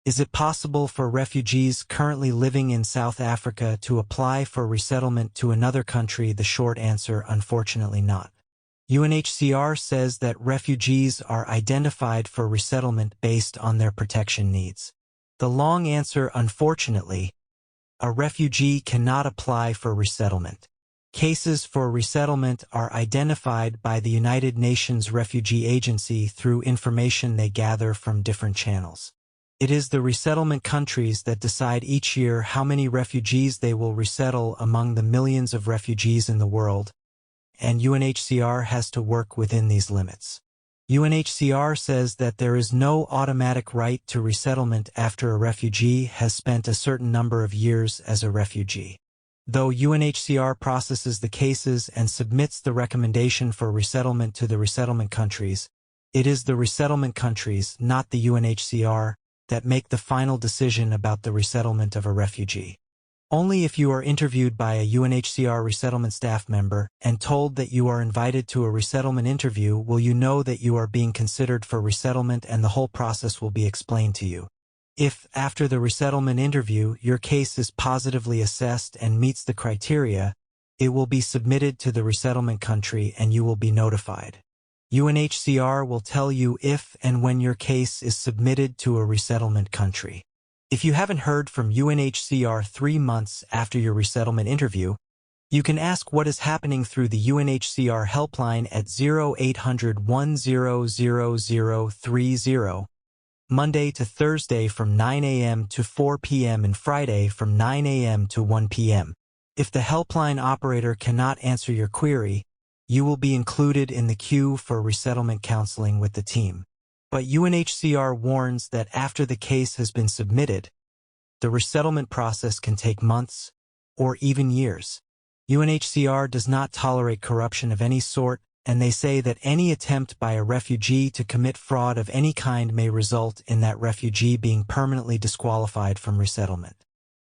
Is it possible for refugees currently living in South Africa to apply for resettlement to another country? The short answer, unfortunately not. UNHCR says that refugees are identified for resettlement based on their protection needs. The long answer, unfortunately, a refugee cannot apply for resettlement. Cases for resettlement are identified by the United Nations Refugee Agency through information they gather from different channels. It is the resettlement countries that decide each year how many refugees they will resettle among the millions of refugees in the world, and UNHCR has to work within these limits. UNHCR says that there is no automatic right to resettlement after a refugee has spent a certain number of years as a refugee. Though UNHCR processes the cases and submits the recommendation for resettlement to the resettlement countries, it is the resettlement countries, not the UNHCR, that make the final decision about the resettlement of a refugee. Only if you are interviewed by a UNHCR resettlement staff member and told that you are invited to a resettlement interview will you know that you are being considered for resettlement, and the whole process will be explained to you. If, after the resettlement interview, your case is positively assessed and meets the criteria, it will be submitted to the resettlement country and you will be notified. UNHCR will tell you if and when your case is submitted to a resettlement country. If you haven't heard from UNHCR 3 months after your resettlement interview, you can ask what is happening through the UNHCR helpline at 0800 100030, Monday to Thursday from 9 a.m. to 4 p.m. and Friday from 9 a.m. to 1 p.m. If the helpline operator cannot answer your query, you will be included in the queue for resettlement counseling with the team. But UNHCR warns that after the case has been submitted, the resettlement process can take months or even years. UNHCR does not tolerate corruption of any sort, and they say that any attempt by a refugee to commit fraud of any kind may result in that refugee being permanently disqualified from resettlement.